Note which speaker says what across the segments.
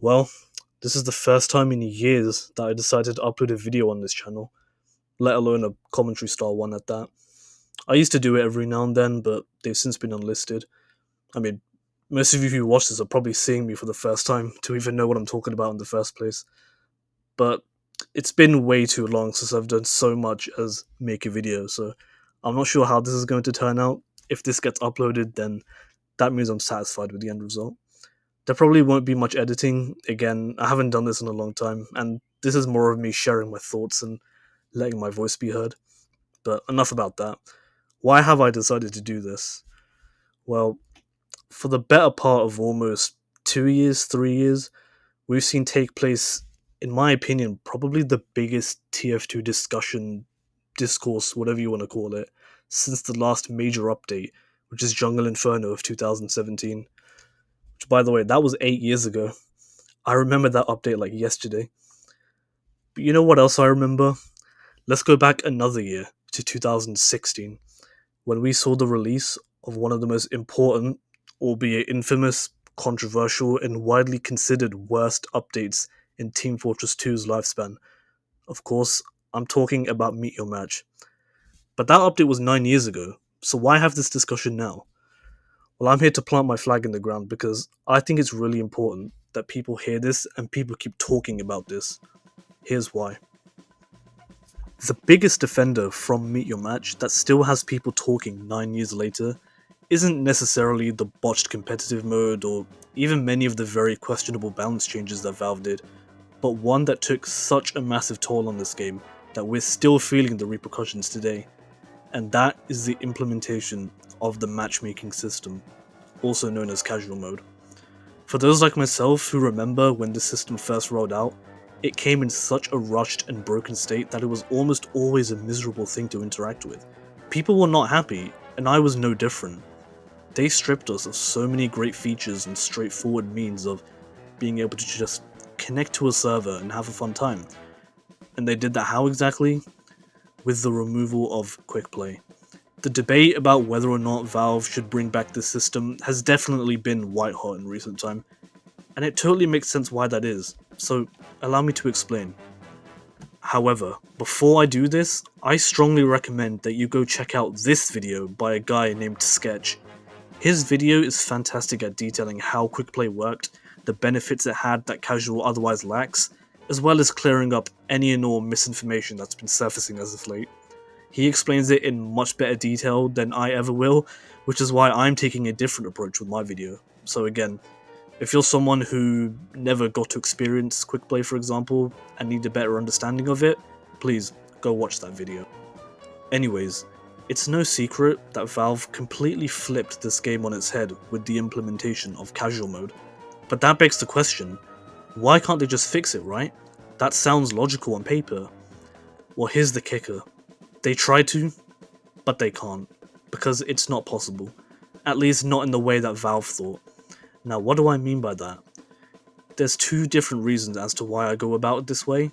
Speaker 1: Well, this is the first time in years that I decided to upload a video on this channel, let alone a commentary style one at that. I used to do it every now and then, but they've since been unlisted. I mean, most of you who watch this are probably seeing me for the first time to even know what I'm talking about in the first place. But it's been way too long since I've done so much as make a video, so I'm not sure how this is going to turn out. If this gets uploaded, then that means I'm satisfied with the end result. There probably won't be much editing. Again, I haven't done this in a long time, and this is more of me sharing my thoughts and letting my voice be heard. But enough about that. Why have I decided to do this? Well, for the better part of almost 2 years, 3 years, we've seen take place, in my opinion, probably the biggest TF2 discussion, discourse, whatever you want to call it, since the last major update, which is Jungle Inferno of 2017. Which, by the way, that was 8 years ago. I remember that update like yesterday. But you know what else I remember? Let's go back another year to 2016, when we saw the release of one of the most important, albeit infamous, controversial, and widely considered worst updates in Team Fortress 2's lifespan. Of course, I'm talking about Meet Your Match. But that update was 9 years ago, so why have this discussion now? Well, I'm here to plant my flag in the ground because I think it's really important that people hear this and people keep talking about this. Here's why. The biggest offender from Meet Your Match that still has people talking 9 years later isn't necessarily the botched competitive mode or even many of the very questionable balance changes that Valve did, but one that took such a massive toll on this game that we're still feeling the repercussions today, and that is the implementation of the matchmaking system, also known as casual mode. For those like myself who remember when this system first rolled out, it came in such a rushed and broken state that it was almost always a miserable thing to interact with. People were not happy, and I was no different. They stripped us of so many great features and straightforward means of being able to just connect to a server and have a fun time. And they did that how exactly? With the removal of Quickplay. The debate about whether or not Valve should bring back this system has definitely been white hot in recent time, and it totally makes sense why that is, so allow me to explain. However, before I do this, I strongly recommend that you go check out this video by a guy named Sketch. His video is fantastic at detailing how Quickplay worked, the benefits it had that casual otherwise lacks, as well as clearing up any and all misinformation that's been surfacing as of late. He explains it in much better detail than I ever will, which is why I'm taking a different approach with my video. So again, if you're someone who never got to experience Quickplay, for example, and need a better understanding of it, please go watch that video. Anyways, it's no secret that Valve completely flipped this game on its head with the implementation of casual mode. But that begs the question, why can't they just fix it, right? That sounds logical on paper. Well, here's the kicker. They try to, but they can't, because it's not possible. At least not in the way that Valve thought. Now, what do I mean by that? There's two different reasons as to why I go about it this way.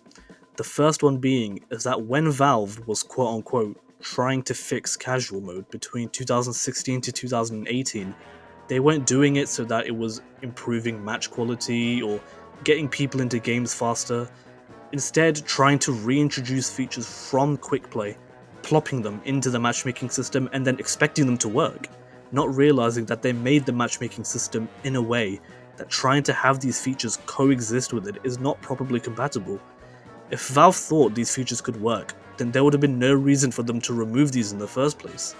Speaker 1: The first one being is that when Valve was quote-unquote trying to fix casual mode between 2016 to 2018, they weren't doing it so that it was improving match quality or getting people into games faster, instead trying to reintroduce features from Quickplay, plopping them into the matchmaking system and then expecting them to work, not realizing that they made the matchmaking system in a way that trying to have these features coexist with it is not properly compatible. If Valve thought these features could work, then there would have been no reason for them to remove these in the first place.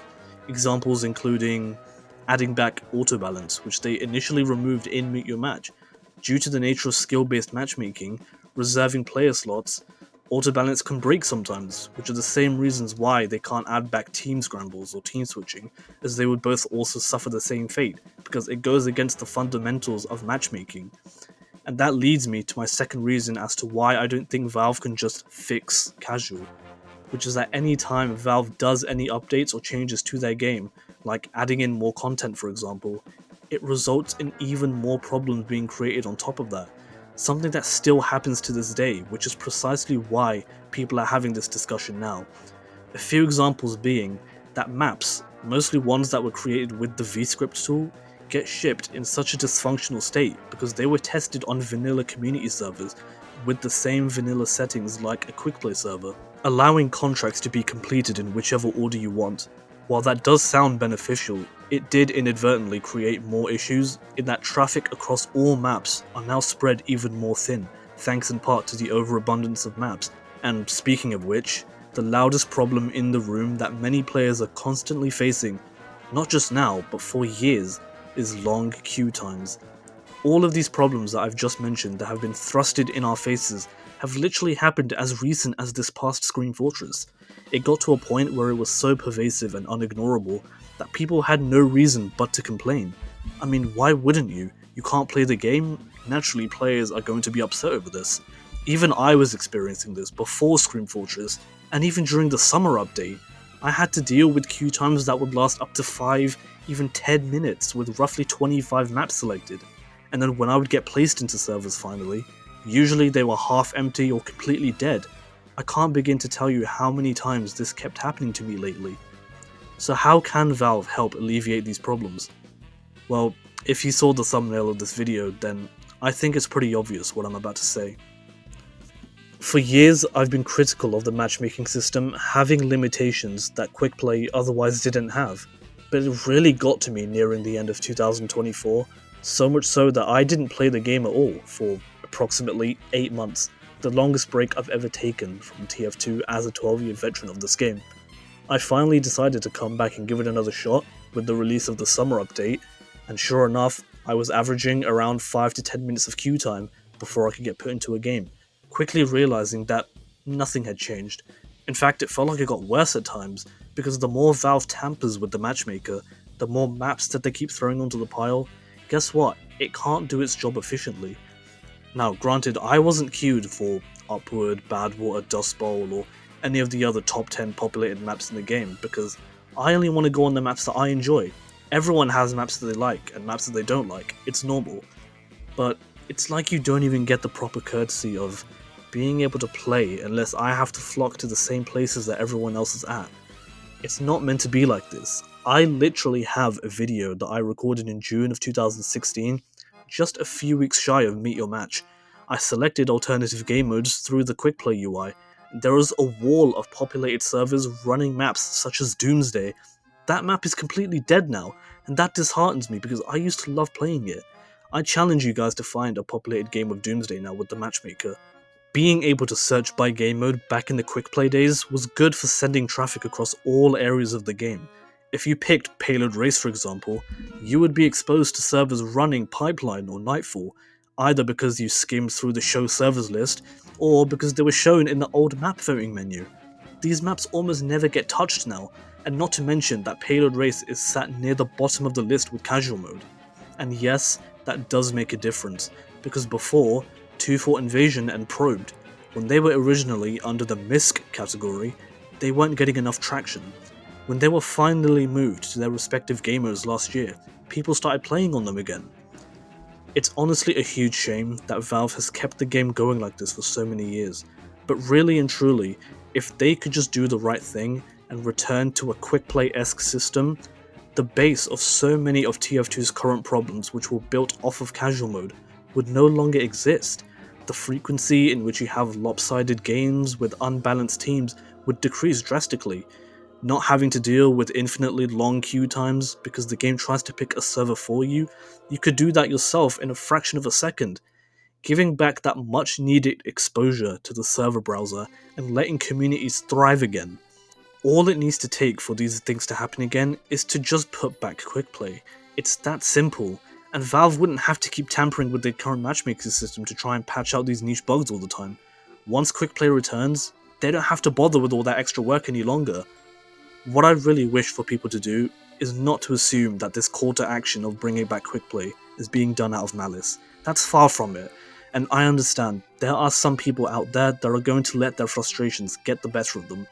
Speaker 1: Examples including adding back auto balance, which they initially removed in Meet Your Match. Due to the nature of skill-based matchmaking, reserving player slots, auto balance can break sometimes, which are the same reasons why they can't add back team scrambles or team switching, as they would both also suffer the same fate, because it goes against the fundamentals of matchmaking. And that leads me to my second reason as to why I don't think Valve can just fix casual, which is that any time Valve does any updates or changes to their game, like adding in more content for example, it results in even more problems being created on top of that. Something that still happens to this day, which is precisely why people are having this discussion now. A few examples being that maps, mostly ones that were created with the VScript tool, get shipped in such a dysfunctional state because they were tested on vanilla community servers with the same vanilla settings like a Quickplay server, allowing contracts to be completed in whichever order you want. While that does sound beneficial, it did inadvertently create more issues in that traffic across all maps are now spread even more thin, thanks in part to the overabundance of maps. And speaking of which, the loudest problem in the room that many players are constantly facing, not just now, but for years, is long queue times. All of these problems that I've just mentioned that have been thrusted in our faces have literally happened as recent as this past Scream Fortress. It got to a point where it was so pervasive and unignorable that people had no reason but to complain. I mean, why wouldn't you? You can't play the game? Naturally, players are going to be upset over this. Even I was experiencing this before Scream Fortress, and even during the summer update. I had to deal with queue times that would last up to 5, even 10 minutes with roughly 25 maps selected. And then when I would get placed into servers finally, usually they were half empty or completely dead. I can't begin to tell you how many times this kept happening to me lately. So how can Valve help alleviate these problems? Well, if you saw the thumbnail of this video, then I think it's pretty obvious what I'm about to say. For years, I've been critical of the matchmaking system having limitations that Quickplay otherwise didn't have, but it really got to me nearing the end of 2024, so much so that I didn't play the game at all for approximately 8 months, the longest break I've ever taken from TF2 as a 12-year veteran of this game. I finally decided to come back and give it another shot with the release of the summer update, and sure enough, I was averaging around 5 to 10 minutes of queue time before I could get put into a game, quickly realizing that nothing had changed. In fact, it felt like it got worse at times, because the more Valve tampers with the matchmaker, the more maps that they keep throwing onto the pile, guess what? It can't do its job efficiently. Now, granted, I wasn't queued for Upward, Badwater, Dust Bowl, or any of the other top 10 populated maps in the game, because I only want to go on the maps that I enjoy. Everyone has maps that they like, and maps that they don't like, it's normal. But it's like you don't even get the proper courtesy of being able to play unless I have to flock to the same places that everyone else is at. It's not meant to be like this. I literally have a video that I recorded in June of 2016, just a few weeks shy of Meet Your Match. I selected alternative game modes through the Quickplay UI. There was a wall of populated servers running maps such as Doomsday. That map is completely dead now, and that disheartens me because I used to love playing it. I challenge you guys to find a populated game of Doomsday now with the matchmaker. Being able to search by game mode back in the Quickplay days was good for sending traffic across all areas of the game. If you picked Payload Race for example, you would be exposed to servers running Pipeline or Nightfall, either because you skimmed through the show servers list, or because they were shown in the old map voting menu. These maps almost never get touched now, and not to mention that Payload Race is sat near the bottom of the list with casual mode. And yes, that does make a difference, because before, Two Fort Invasion and Probed, when they were originally under the MISC category, they weren't getting enough traction. When they were finally moved to their respective gamers last year, people started playing on them again. It's honestly a huge shame that Valve has kept the game going like this for so many years, but really and truly, if they could just do the right thing and return to a Quickplay-esque system, the base of so many of TF2's current problems which were built off of casual mode would no longer exist. The frequency in which you have lopsided games with unbalanced teams would decrease drastically. Not having to deal with infinitely long queue times because the game tries to pick a server for you, you could do that yourself in a fraction of a second, giving back that much needed exposure to the server browser and letting communities thrive again. All it needs to take for these things to happen again is to just put back Quickplay. It's that simple, and Valve wouldn't have to keep tampering with their current matchmaking system to try and patch out these niche bugs all the time. Once Quickplay returns, they don't have to bother with all that extra work any longer. What I really wish for people to do is not to assume that this call to action of bringing back Quickplay is being done out of malice. That's far from it, and I understand there are some people out there that are going to let their frustrations get the better of them,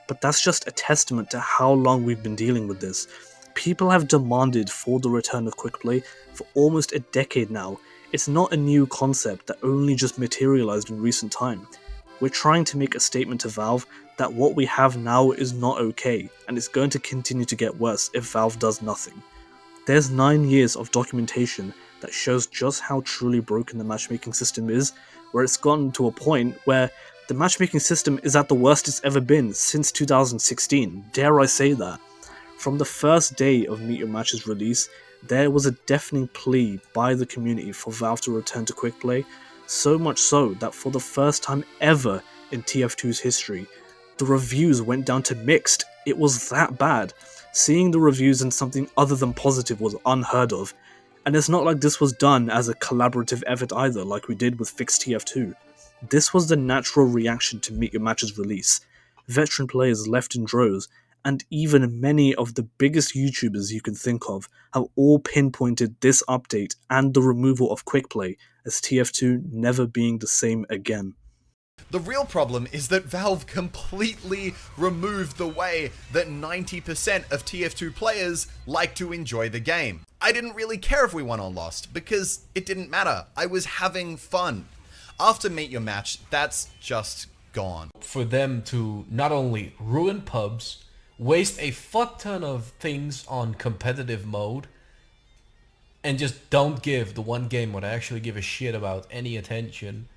Speaker 1: but that's just a testament to how long we've been dealing with this. People have demanded for the return of Quickplay for almost a decade now. It's not a new concept that only just materialized in recent time. We're trying to make a statement to Valve that what we have now is not okay, and it's going to continue to get worse if Valve does nothing. There's 9 years of documentation that shows just how truly broken the matchmaking system is, where it's gotten to a point where the matchmaking system is at the worst it's ever been since 2016, dare I say that. From the first day of Meet Your Match's release, there was a deafening plea by the community for Valve to return to Quickplay, so much so that for the first time ever in TF2's history, the reviews went down to mixed. It was that bad. Seeing the reviews in something other than positive was unheard of, and it's not like this was done as a collaborative effort either, like we did with Fix TF2. This was the natural reaction to Meet Your Match's release. Veteran players left in droves, and even many of the biggest YouTubers you can think of have all pinpointed this update and the removal of Quickplay as TF2 never being the same again.
Speaker 2: The real problem is that Valve completely removed the way that 90% of TF2 players like to enjoy the game. I didn't really care if we won or lost, because it didn't matter. I was having fun. After Meet Your Match, that's just gone.
Speaker 3: For them to not only ruin pubs, waste a fuck ton of things on competitive mode, and just don't give the one game what I actually give a shit about any attention,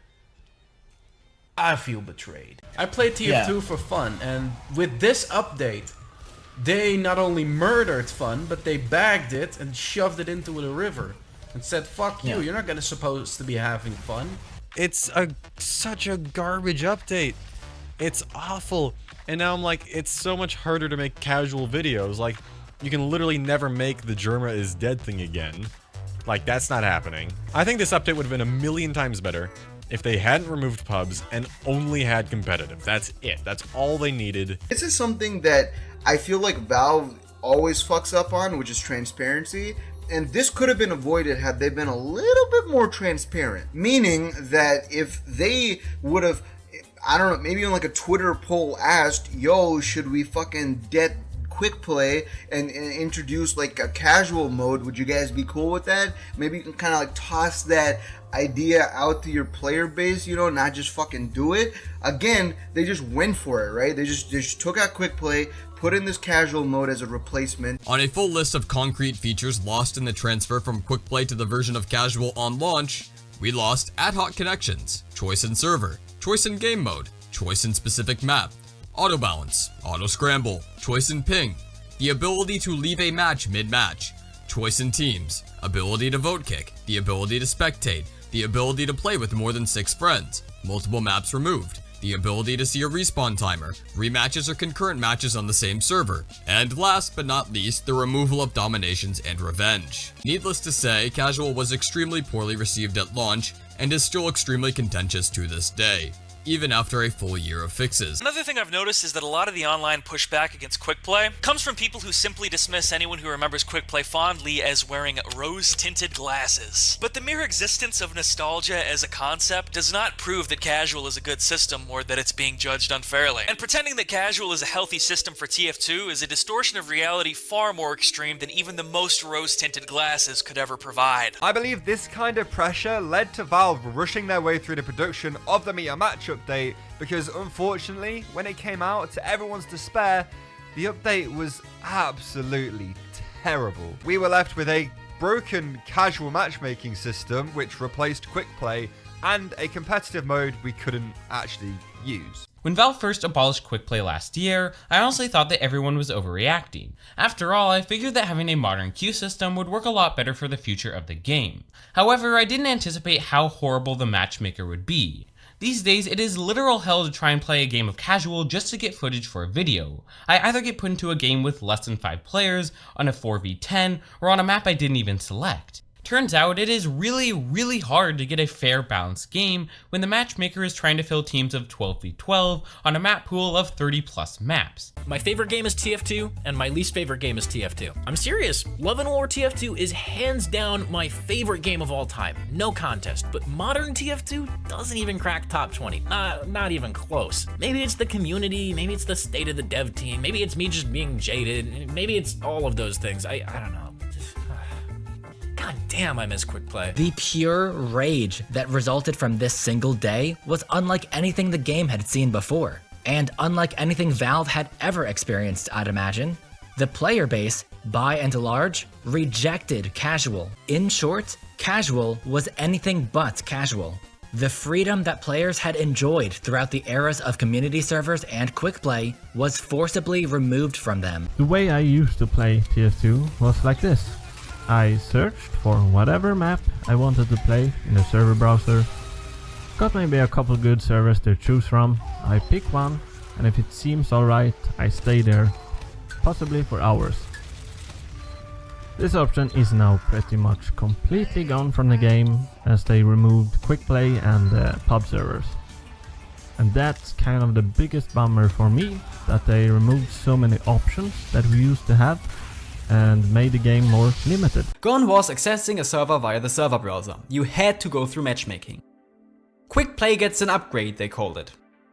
Speaker 3: I feel betrayed. I played TF2 for fun, and with this update, they not only murdered fun, but they bagged it and shoved it into the river and said, fuck you, you're not gonna supposed to be having fun.
Speaker 4: It's such a garbage update. It's awful. And now I'm like, it's so much harder to make casual videos. Like, you can literally never make the Germa is dead thing again. Like, that's not happening. I think this update would have been a million times better if they hadn't removed pubs and only had competitive. That's it. That's all they needed.
Speaker 5: This is something that I feel like Valve always fucks up on, which is transparency. And this could have been avoided had they been a little bit more transparent. Meaning that if they would have, I don't know, maybe on like a Twitter poll asked, yo, should we fucking get Quickplay and introduce like a casual mode, would you guys be cool with that? Maybe you can kind of like toss that idea out to your player base, you know, not just fucking do it. Again, they just went for it, right? They just took out Quickplay, put in this casual mode as a replacement.
Speaker 6: On a full list of concrete features lost in the transfer from Quickplay to the version of casual on launch, we lost ad hoc connections, choice in server, choice in game mode, choice in specific map, auto balance, auto scramble, choice in ping, the ability to leave a match mid-match, choice in teams, ability to vote kick, the ability to spectate, the ability to play with more than 6 friends, multiple maps removed, the ability to see a respawn timer, rematches or concurrent matches on the same server, and last but not least, the removal of dominations and revenge. Needless to say, casual was extremely poorly received at launch and is still extremely contentious to this day, even after a full year of fixes.
Speaker 7: Another thing I've noticed is that a lot of the online pushback against Quickplay comes from people who simply dismiss anyone who remembers Quickplay fondly as wearing rose-tinted glasses. But the mere existence of nostalgia as a concept does not prove that casual is a good system or that it's being judged unfairly. And pretending that casual is a healthy system for TF2 is a distortion of reality far more extreme than even the most rose-tinted glasses could ever provide.
Speaker 8: I believe this kind of pressure led to Valve rushing their way through the production of the Meet Your Match update, because unfortunately, when it came out, to everyone's despair, the update was absolutely terrible. We were left with a broken casual matchmaking system which replaced Quickplay and a competitive mode we couldn't actually use.
Speaker 9: When Valve first abolished Quickplay last year, I honestly thought that everyone was overreacting. After all, I figured that having a modern queue system would work a lot better for the future of the game. However, I didn't anticipate how horrible the matchmaker would be. These days, it is literal hell to try and play a game of casual just to get footage for a video. I either get put into a game with less than 5 players, on a 4v10, or on a map I didn't even select. Turns out it is really hard to get a fair balanced game when the matchmaker is trying to fill teams of 12v12 on a map pool of 30 plus maps.
Speaker 10: My favorite game is TF2, and my least favorite game is TF2. I'm serious, Love and War TF2 is hands down my favorite game of all time, no contest, but modern TF2 doesn't even crack top 20, not even close. Maybe it's the community, maybe it's the state of the dev team, maybe it's me just being jaded, maybe it's all of those things, I don't know. God damn, I miss Quickplay.
Speaker 11: The pure rage that resulted from this single day was unlike anything the game had seen before, and unlike anything Valve had ever experienced, I'd imagine. The player base by and large, rejected casual. In short, casual was anything but casual. The freedom that players had enjoyed throughout the eras of community servers and Quickplay was forcibly removed from them.
Speaker 12: The way I used to play TF2 was like this. I searched for whatever map I wanted to play in the server browser, got maybe a couple good servers to choose from, I pick one, and if it seems alright, I stay there, possibly for hours. This option is now pretty much completely gone from the game, as they removed Quickplay and pub servers. And that's kind of the biggest bummer for me, that they removed so many options that we used to have and made the game more limited.
Speaker 13: Gone was accessing a server via the server browser. You had to go through matchmaking. Quickplay gets an upgrade, they called it.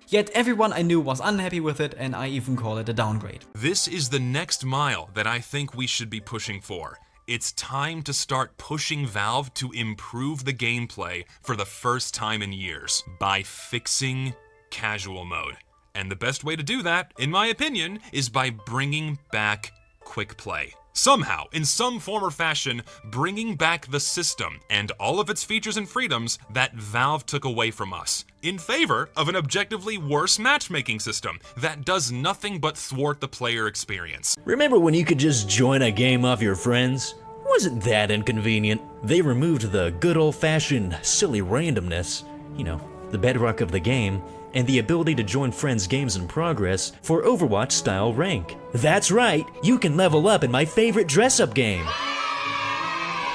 Speaker 13: Yet everyone I knew was unhappy with it, and I even call it a downgrade.
Speaker 14: This is the next mile that I think we should be pushing for. It's time to start pushing Valve to improve the gameplay for the first time in years by fixing casual mode. And the best way to do that, in my opinion, is by bringing back Quickplay. Somehow, in some form or fashion, bringing back the system and all of its features and freedoms that Valve took away from us, in favor of an objectively worse matchmaking system that does nothing but thwart the player experience.
Speaker 15: Remember when you could just join a game off your friends? Wasn't that inconvenient? They removed the good old-fashioned silly randomness, you know, the bedrock of the game, and the ability to join friends' games in progress for Overwatch-style rank. That's right, you can level up in my favorite dress-up game!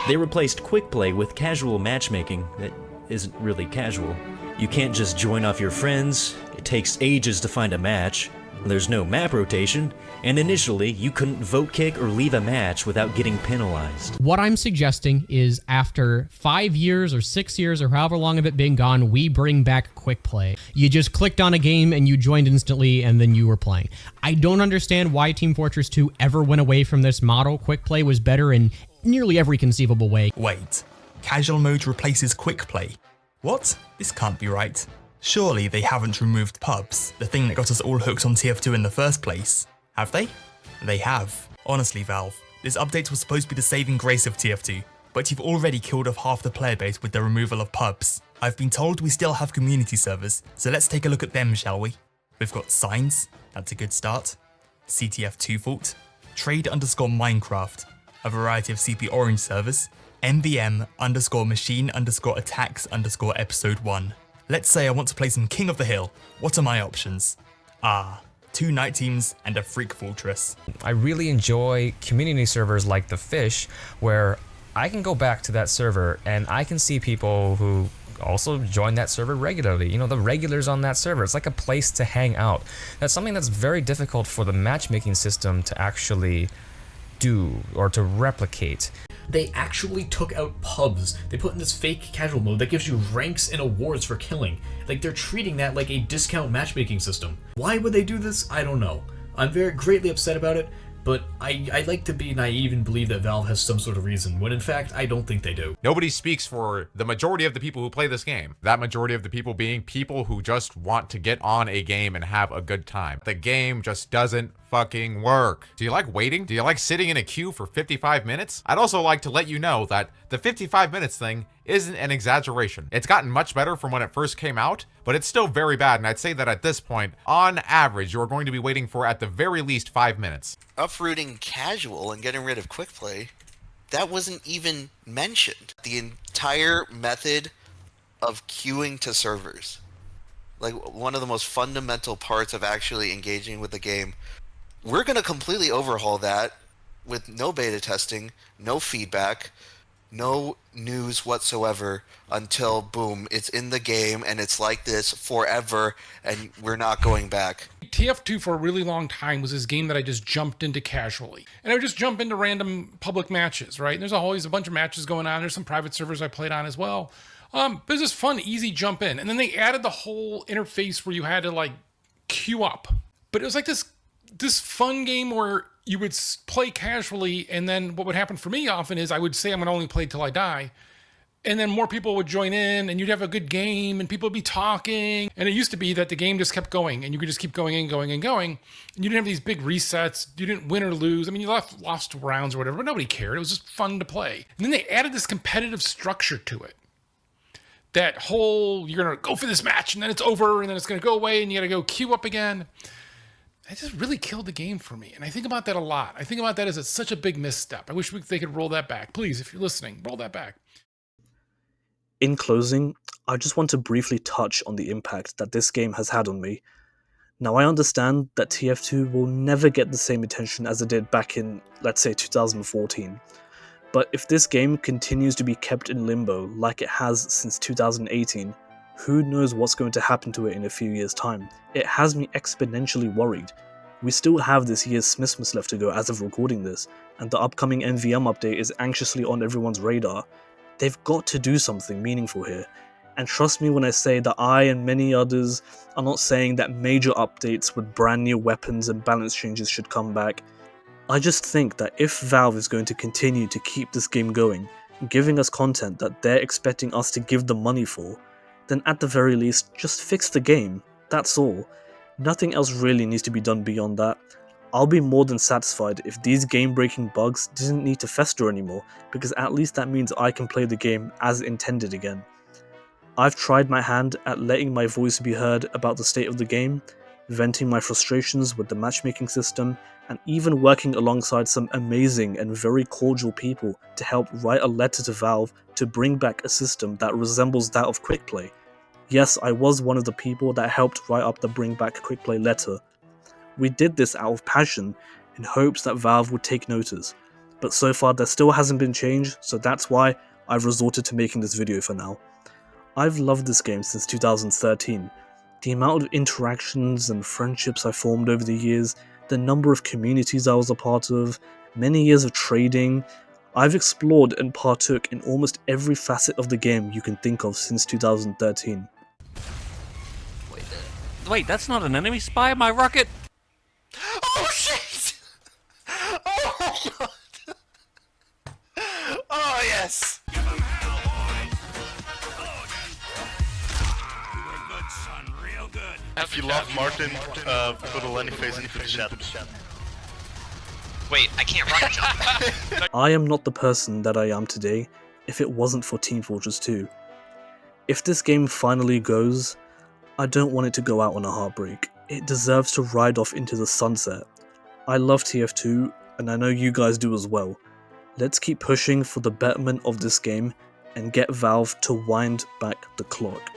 Speaker 15: They replaced Quickplay with casual matchmaking that isn't really casual. You can't just join off your friends, it takes ages to find a match, there's no map rotation, and initially you couldn't vote kick or leave a match without getting penalized.
Speaker 16: What I'm suggesting is after 5 years or 6 years or however long of it being gone, we bring back Quickplay. You just clicked on a game and you joined instantly and then you were playing. I don't understand why Team Fortress 2 ever went away from this model. Quickplay was better in nearly every conceivable way.
Speaker 17: Wait, casual mode replaces Quickplay? What? This can't be right. Surely they haven't removed pubs, the thing that got us all hooked on TF2 in the first place. Have they? They have. Honestly, Valve, this update was supposed to be the saving grace of TF2, but you've already killed off half the player base with the removal of pubs. I've been told we still have community servers, so let's take a look at them, shall we? We've got Signs, that's a good start. CTF2 Fault, Trade_Minecraft, a variety of CP Orange servers, MVM_machine_attacks_episode 1. Let's say I want to play some King of the Hill. What are my options? 2 night teams and a Freak Fortress.
Speaker 18: I really enjoy community servers like The Fish, where I can go back to that server and I can see people who also join that server regularly. You know, the regulars on that server. It's like a place to hang out. That's something that's very difficult for the matchmaking system to actually do or to replicate.
Speaker 10: They actually took out pubs. They put in this fake casual mode that gives you ranks and awards for killing. Like, they're treating that like a discount matchmaking system. Why would they do this? I don't know. I'm very greatly upset about it, but I like to be naive and believe that Valve has some sort of reason, when in fact, I don't think they do.
Speaker 19: Nobody speaks for the majority of the people who play this game. That majority of the people being people who just want to get on a game and have a good time. The game just doesn't fucking work. Do you like waiting? Do you like sitting in a queue for 55 minutes? I'd also like to let you know that the 55 minutes thing isn't an exaggeration. It's gotten much better from when it first came out, but it's still very bad, and I'd say that at this point, on average, you're going to be waiting for at the very least 5 minutes.
Speaker 20: Uprooting casual and getting rid of Quickplay, that wasn't even mentioned. The entire method of queuing to servers, like one of the most fundamental parts of actually engaging with the game, we're going to completely overhaul that with no beta testing, no feedback, no news whatsoever until, boom, it's in the game and it's like this forever and we're not going back.
Speaker 21: TF2 for a really long time was this game that I just jumped into casually. And I would just jump into random public matches, right? And there's always a bunch of matches going on. There's some private servers I played on as well. But it's just fun, easy jump in. And then they added the whole interface where you had to like queue up. But it was like this fun game where you would play casually, and then what would happen for me often is I would say I'm going to only play till I die, And then more people would join in, and you'd have a good game, and people would be talking. And it used to be that the game just kept going, and you could just keep going and going and going. And you didn't have these big resets. You didn't win or lose. I mean, you lost rounds or whatever, but nobody cared. It was just fun to play. And then they added this competitive structure to it. That whole, you're going to go for this match, and then it's over, and then it's going to go away, and you got to go queue up again. That just really killed the game for me. And I think about that a lot. I think about that as such a big misstep. I wish they could roll that back. Please, if you're listening, roll that back.
Speaker 1: In closing, I just want to briefly touch on the impact that this game has had on me. Now, I understand that TF2 will never get the same attention as it did back in, let's say, 2014. But if this game continues to be kept in limbo like it has since 2018, who knows what's going to happen to it in a few years' time. It has me exponentially worried. We still have this year's Smithmas left to go as of recording this, and the upcoming MVM update is anxiously on everyone's radar. They've got to do something meaningful here. And trust me when I say that I and many others are not saying that major updates with brand new weapons and balance changes should come back. I just think that if Valve is going to continue to keep this game going, giving us content that they're expecting us to give them money for, then at the very least, just fix the game. That's all. Nothing else really needs to be done beyond that. I'll be more than satisfied if these game-breaking bugs didn't need to fester anymore, because at least that means I can play the game as intended again. I've tried my hand at letting my voice be heard about the state of the game, venting my frustrations with the matchmaking system, and even working alongside some amazing and very cordial people to help write a letter to Valve to bring back a system that resembles that of Quickplay. Yes, I was one of the people that helped write up the Bring Back Quickplay letter. We did this out of passion, in hopes that Valve would take notice, but so far there still hasn't been change, so that's why I've resorted to making this video for now. I've loved this game since 2013. The amount of interactions and friendships I formed over the years, the number of communities I was a part of, many years of trading. I've explored and partook in almost every facet of the game you can think of since 2013.
Speaker 22: Wait, that's not an enemy spy, my rocket?
Speaker 2: Oh shit! Oh my god! Oh yes!
Speaker 23: If you love Martin, put a Lenny face in the chat.
Speaker 24: Wait, I can't rocket jump.
Speaker 1: I am not the person that I am today if it wasn't for Team Fortress 2. If this game finally goes, I don't want it to go out on a heartbreak. It deserves to ride off into the sunset. I love TF2, and I know you guys do as well. Let's keep pushing for the betterment of this game and get Valve to wind back the clock.